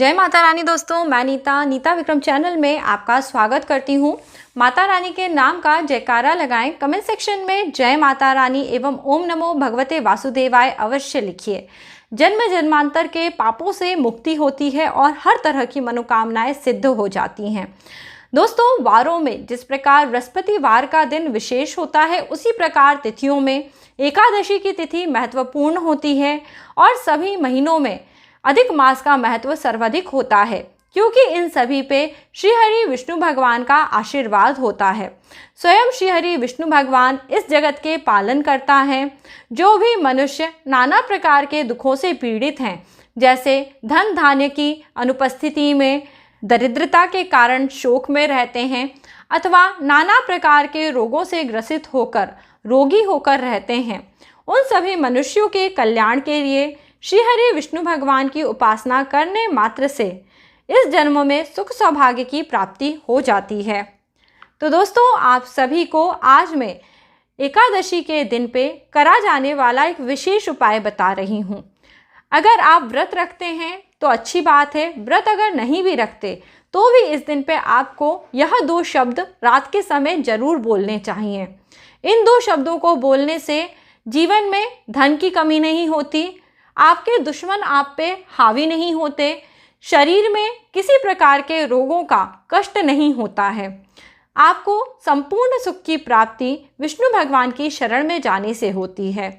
जय माता रानी दोस्तों, मैं नीता विक्रम चैनल में आपका स्वागत करती हूँ। माता रानी के नाम का जयकारा लगाएं। कमेंट सेक्शन में जय माता रानी एवं ओम नमो भगवते वासुदेवाय अवश्य लिखिए। जन्म जन्मांतर के पापों से मुक्ति होती है और हर तरह की मनोकामनाएं सिद्ध हो जाती हैं। दोस्तों, वारों में जिस प्रकार बृहस्पतिवार का दिन विशेष होता है, उसी प्रकार तिथियों में एकादशी की तिथि महत्वपूर्ण होती है और सभी महीनों में अधिक मास का महत्व सर्वाधिक होता है, क्योंकि इन सभी पे श्रीहरि विष्णु भगवान का आशीर्वाद होता है। स्वयं श्रीहरि विष्णु भगवान इस जगत के पालन करता है। जो भी मनुष्य नाना प्रकार के दुखों से पीड़ित हैं, जैसे धन धान्य की अनुपस्थिति में, दरिद्रता के कारण शोक में रहते हैं, अथवा नाना प्रकार के रोगों से ग्रसित होकर रोगी होकर रहते हैं, उन सभी मनुष्यों के कल्याण के लिए श्रीहरि विष्णु भगवान की उपासना करने मात्र से इस जन्म में सुख सौभाग्य की प्राप्ति हो जाती है। तो दोस्तों, आप सभी को आज मैं एकादशी के दिन पे करा जाने वाला एक विशेष उपाय बता रही हूँ। अगर आप व्रत रखते हैं तो अच्छी बात है, व्रत अगर नहीं भी रखते तो भी इस दिन पे आपको यह 2 शब्द रात के समय जरूर बोलने चाहिए। इन 2 शब्दों को बोलने से जीवन में धन की कमी नहीं होती, आपके दुश्मन आप पे हावी नहीं होते, शरीर में किसी प्रकार के रोगों का कष्ट नहीं होता है। आपको संपूर्ण सुख की प्राप्ति विष्णु भगवान की शरण में जाने से होती है।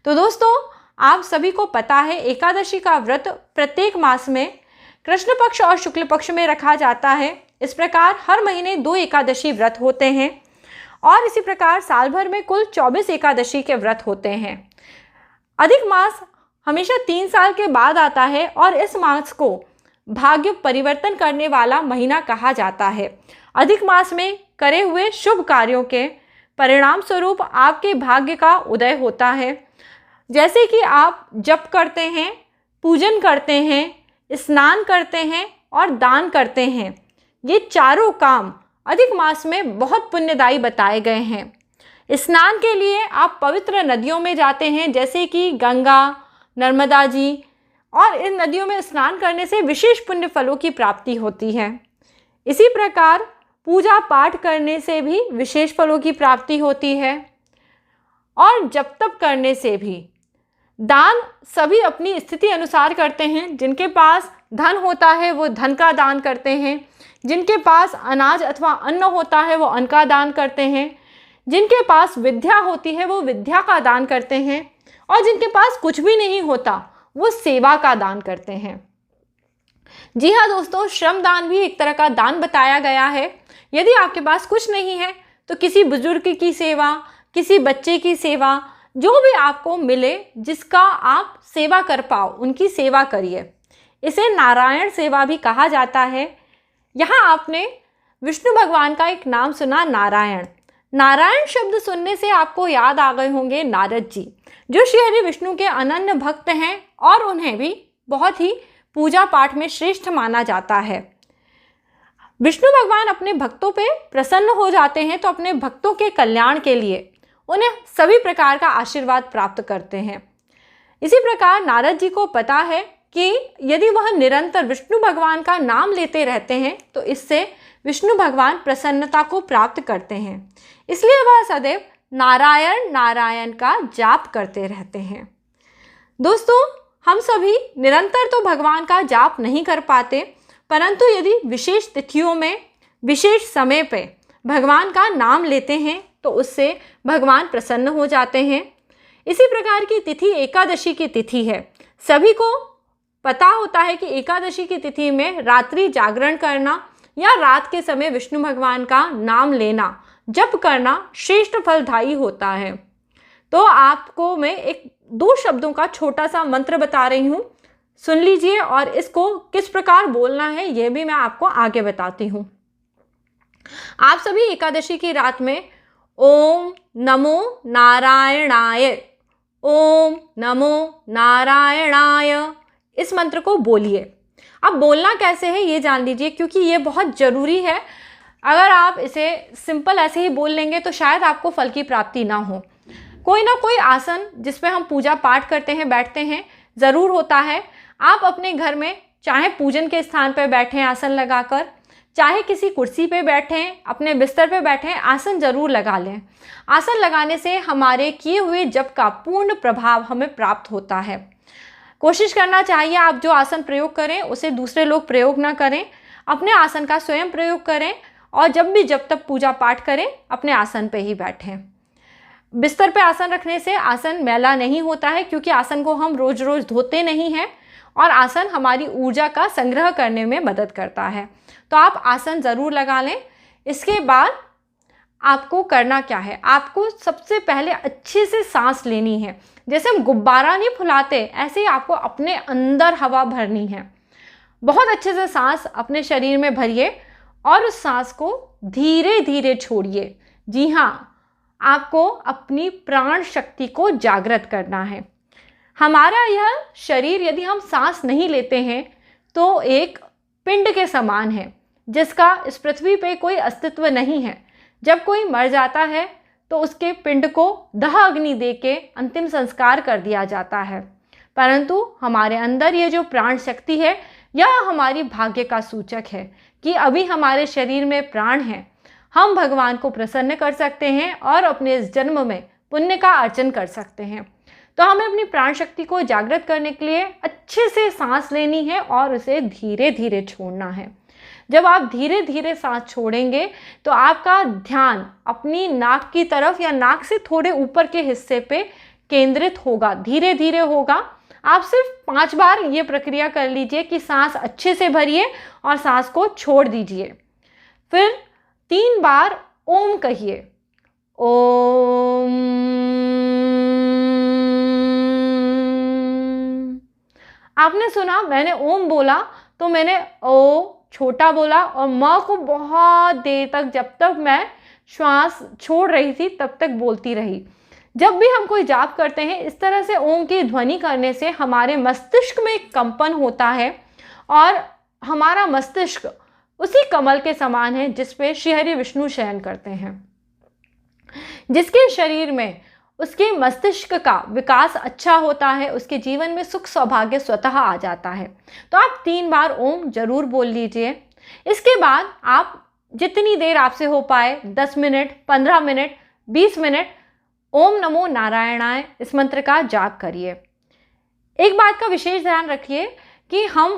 तो दोस्तों, आप सभी को पता है एकादशी का व्रत प्रत्येक मास में कृष्ण पक्ष और शुक्ल पक्ष में रखा जाता है। इस प्रकार हर महीने 2 एकादशी व्रत होते हैं और इसी प्रकार साल भर में कुल 24 एकादशी के व्रत होते हैं। अधिक मास हमेशा 3 साल के बाद आता है और इस मास को भाग्य परिवर्तन करने वाला महीना कहा जाता है। अधिक मास में करे हुए शुभ कार्यों के परिणाम स्वरूप आपके भाग्य का उदय होता है। जैसे कि आप जप करते हैं, पूजन करते हैं, स्नान करते हैं और दान करते हैं। ये चारों काम अधिक मास में बहुत पुण्यदायी बताए गए हैं। स्नान के लिए आप पवित्र नदियों में जाते हैं, जैसे कि गंगा, नर्मदा जी, और इन नदियों में स्नान करने से विशेष पुण्य फलों की प्राप्ति होती है। इसी प्रकार पूजा पाठ करने से भी विशेष फलों की प्राप्ति होती है और जप तप करने से भी। दान सभी अपनी स्थिति अनुसार करते हैं। जिनके पास धन होता है वो धन का दान करते हैं, जिनके पास अनाज अथवा अन्न होता है वो अन्न का दान करते हैं, जिनके पास विद्या होती है वो विद्या का दान करते हैं, और जिनके पास कुछ भी नहीं होता वो सेवा का दान करते हैं। जी हाँ दोस्तों, श्रम दान भी एक तरह का दान बताया गया है। यदि आपके पास कुछ नहीं है तो किसी बुजुर्ग की सेवा, किसी बच्चे की सेवा, जो भी आपको मिले जिसका आप सेवा कर पाओ, उनकी सेवा करिए। इसे नारायण सेवा भी कहा जाता है। यहाँ आपने विष्णु भगवान का एक नाम सुना, नारायण। नारायण शब्द सुनने से आपको याद आ गए होंगे नारद जी, जो श्रीहरि विष्णु के अनन्य भक्त हैं और उन्हें भी बहुत ही पूजा पाठ में श्रेष्ठ माना जाता है। विष्णु भगवान अपने भक्तों पे प्रसन्न हो जाते हैं तो अपने भक्तों के कल्याण के लिए उन्हें सभी प्रकार का आशीर्वाद प्राप्त करते हैं। इसी प्रकार नारद जी को पता है कि यदि वह निरंतर विष्णु भगवान का नाम लेते रहते हैं तो इससे विष्णु भगवान प्रसन्नता को प्राप्त करते हैं। इसलिए वह सदैव नारायण नारायण का जाप करते रहते हैं। दोस्तों, हम सभी निरंतर तो भगवान का जाप नहीं कर पाते, परंतु यदि विशेष तिथियों में विशेष समय पे भगवान का नाम लेते हैं तो उससे भगवान प्रसन्न हो जाते हैं। इसी प्रकार की तिथि एकादशी की तिथि है। सभी को पता होता है कि एकादशी की तिथि में रात्रि जागरण करना या रात के समय विष्णु भगवान का नाम लेना, जप करना श्रेष्ठ फलदायी होता है। तो आपको मैं एक 2 शब्दों का छोटा सा मंत्र बता रही हूँ, सुन लीजिए, और इसको किस प्रकार बोलना है ये भी मैं आपको आगे बताती हूँ। आप सभी एकादशी की रात में ओम नमो नारायणाय, ओम नमो नारायणाय, इस मंत्र को बोलिए। अब बोलना कैसे है ये जान लीजिए, क्योंकि ये बहुत ज़रूरी है। अगर आप इसे सिंपल ऐसे ही बोल लेंगे तो शायद आपको फल की प्राप्ति ना हो। कोई ना कोई आसन जिस पे हम पूजा पाठ करते हैं, बैठते हैं, ज़रूर होता है। आप अपने घर में चाहे पूजन के स्थान पर बैठें आसन लगाकर, चाहे किसी कुर्सी पे बैठें, अपने बिस्तर पे बैठें, आसन जरूर लगा लें। आसन लगाने से हमारे किए हुए जप का पूर्ण प्रभाव हमें प्राप्त होता है। कोशिश करना चाहिए आप जो आसन प्रयोग करें उसे दूसरे लोग प्रयोग ना करें, अपने आसन का स्वयं प्रयोग करें और जब भी जब तक पूजा पाठ करें अपने आसन पे ही बैठें। बिस्तर पे आसन रखने से आसन मैला नहीं होता है, क्योंकि आसन को हम रोज रोज धोते नहीं हैं और आसन हमारी ऊर्जा का संग्रह करने में मदद करता है। तो आप आसन ज़रूर लगा लें। इसके बाद आपको करना क्या है, आपको सबसे पहले अच्छे से सांस लेनी है। जैसे हम गुब्बारा नहीं फुलाते, ऐसे ही आपको अपने अंदर हवा भरनी है। बहुत अच्छे से सांस अपने शरीर में भरिए और उस सांस को धीरे धीरे छोड़िए। जी हाँ, आपको अपनी प्राण शक्ति को जागृत करना है। हमारा यह शरीर यदि हम सांस नहीं लेते हैं तो एक पिंड के समान है, जिसका इस पृथ्वी पे कोई अस्तित्व नहीं है। जब कोई मर जाता है तो उसके पिंड को दाह अग्नि दे के अंतिम संस्कार कर दिया जाता है, परंतु हमारे अंदर ये जो प्राण शक्ति है यह हमारी भाग्य का सूचक है कि अभी हमारे शरीर में प्राण है। हम भगवान को प्रसन्न कर सकते हैं और अपने इस जन्म में पुण्य का अर्जन कर सकते हैं। तो हमें अपनी प्राण शक्ति को जागृत करने के लिए अच्छे से सांस लेनी है और उसे धीरे धीरे छोड़ना है। जब आप धीरे धीरे सांस छोड़ेंगे तो आपका ध्यान अपनी नाक की तरफ या नाक से थोड़े ऊपर के हिस्से पे केंद्रित होगा, धीरे धीरे होगा। आप सिर्फ 5 बार ये प्रक्रिया कर लीजिए कि सांस अच्छे से भरिए और सांस को छोड़ दीजिए। फिर 3 बार ओम कहिए। ओम। आपने सुना, मैंने ओम बोला तो मैंने ओ छोटा बोला और म को बहुत देर तक, जब तक मैं श्वास छोड़ रही थी तब तक बोलती रही। जब भी हम कोई जाप करते हैं इस तरह से ओम की ध्वनि करने से हमारे मस्तिष्क में एक कंपन होता है और हमारा मस्तिष्क उसी कमल के समान है जिस पे श्री हरि विष्णु शयन करते हैं। जिसके शरीर में उसके मस्तिष्क का विकास अच्छा होता है, उसके जीवन में सुख सौभाग्य स्वतः आ जाता है। तो आप 3 बार ओम जरूर बोल लीजिए। इसके बाद आप जितनी देर आपसे हो पाए, 10 मिनट, 15 मिनट, 20 मिनट ओम नमो नारायणाय इस मंत्र का जाप करिए। एक बात का विशेष ध्यान रखिए कि हम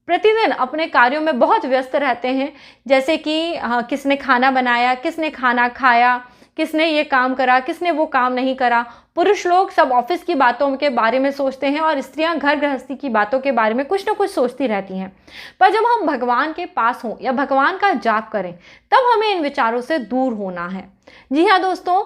प्रतिदिन अपने कार्यों में बहुत व्यस्त रहते हैं, जैसे कि किसने खाना बनाया, किसने खाना खाया, किसने ये काम करा, किसने वो काम नहीं करा। पुरुष लोग सब ऑफिस की बातों के बारे में सोचते हैं और स्त्रियां घर गृहस्थी की बातों के बारे में कुछ ना कुछ सोचती रहती हैं। पर जब हम भगवान के पास हों या भगवान का जाप करें तब हमें इन विचारों से दूर होना है। जी हाँ दोस्तों,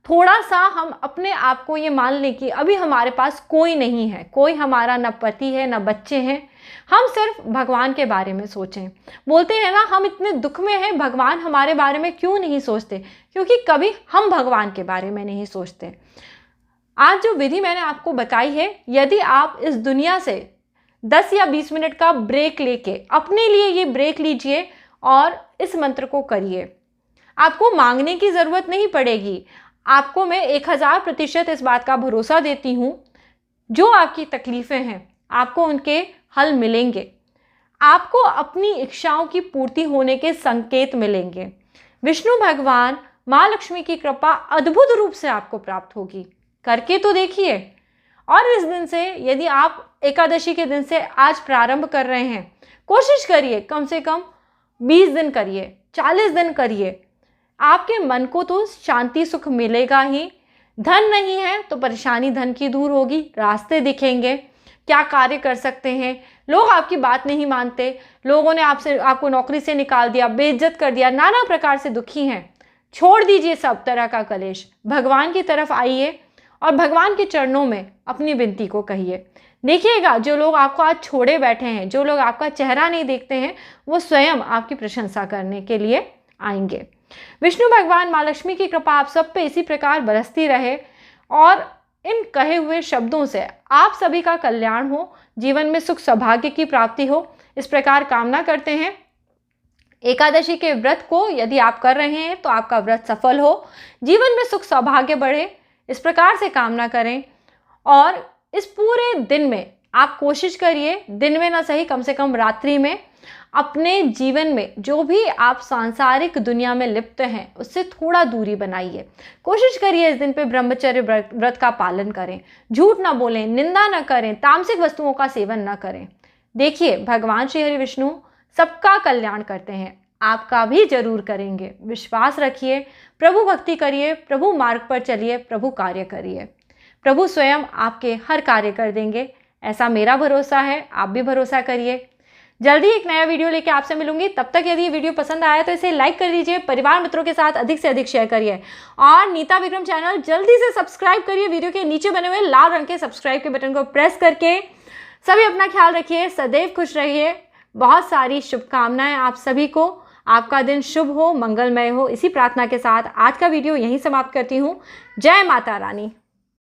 थोड़ा सा हम अपने आप को ये मान लें कि अभी हमारे पास कोई नहीं है, कोई हमारा न पति है न बच्चे हैं, हम सिर्फ भगवान के बारे में सोचें। बोलते हैं ना, हम इतने दुख में हैं, भगवान हमारे बारे में क्यों नहीं सोचते? क्योंकि कभी हम भगवान के बारे में नहीं सोचते। आज जो विधि मैंने आपको बताई है, यदि आप इस दुनिया से 10 या 20 मिनट का ब्रेक लेके अपने लिए ये ब्रेक लीजिए और इस मंत्र को करिए। आपको मांगने की ज़रूरत नहीं पड़ेगी। आपको मैं 1000% इस बात का भरोसा देती हूँ, जो आपकी तकलीफ़ें हैं आपको उनके हल मिलेंगे। आपको अपनी इच्छाओं की पूर्ति होने के संकेत मिलेंगे। विष्णु भगवान, माँ लक्ष्मी की कृपा अद्भुत रूप से आपको प्राप्त होगी। करके तो देखिए। और इस दिन से, यदि आप एकादशी के दिन से आज प्रारंभ कर रहे हैं, कोशिश करिए कम से कम 20 दिन करिए, 40 दिन करिए। आपके मन को तो शांति सुख मिलेगा ही। धन नहीं है तो परेशानी धन की दूर होगी, रास्ते दिखेंगे, क्या कार्य कर सकते हैं। लोग आपकी बात नहीं मानते, लोगों ने आपको नौकरी से निकाल दिया, बेइज्जत कर दिया, नाना प्रकार से दुखी हैं। छोड़ दीजिए सब तरह का कलेश, भगवान की तरफ आइए और भगवान के चरणों में अपनी विनती को कहिए। देखिएगा, जो लोग आपको आज छोड़े बैठे हैं, जो लोग आपका चेहरा नहीं देखते हैं, वो स्वयं आपकी प्रशंसा करने के लिए आएंगे। विष्णु भगवान, माँ लक्ष्मी की कृपा आप सब पे इसी प्रकार बरसती रहे और इन कहे हुए शब्दों से आप सभी का कल्याण हो, जीवन में सुख सौभाग्य की प्राप्ति हो, इस प्रकार कामना करते हैं। एकादशी के व्रत को यदि आप कर रहे हैं तो आपका व्रत सफल हो, जीवन में सुख सौभाग्य बढ़े, इस प्रकार से कामना करें। और इस पूरे दिन में आप कोशिश करिए दिन में ना सही, कम से कम रात्रि में अपने जीवन में जो भी आप सांसारिक दुनिया में लिप्त हैं उससे थोड़ा दूरी बनाइए। कोशिश करिए इस दिन पे ब्रह्मचर्य व्रत का पालन करें, झूठ ना बोलें, निंदा ना करें, तामसिक वस्तुओं का सेवन ना करें। देखिए, भगवान श्री हरि विष्णु सबका कल्याण करते हैं, आपका भी जरूर करेंगे। विश्वास रखिए, प्रभु भक्ति करिए, प्रभु मार्ग पर चलिए, प्रभु कार्य करिए। प्रभु स्वयं आपके हर कार्य कर देंगे, ऐसा मेरा भरोसा है। आप भी भरोसा करिए। जल्दी एक नया वीडियो लेके आपसे मिलूंगी। तब तक यदि ये वीडियो पसंद आया तो इसे लाइक कर दीजिए, परिवार मित्रों के साथ अधिक से अधिक शेयर करिए और नीता विक्रम चैनल जल्दी से सब्सक्राइब करिए। वीडियो के नीचे बने हुए लाल रंग के सब्सक्राइब के बटन को प्रेस करके सभी अपना ख्याल रखिए, सदैव खुश रहिए। बहुत सारी शुभकामनाएं आप सभी को। आपका दिन शुभ हो, मंगलमय हो। इसी प्रार्थना के साथ आज का वीडियो यहीं समाप्त करती हूँ। जय माता रानी।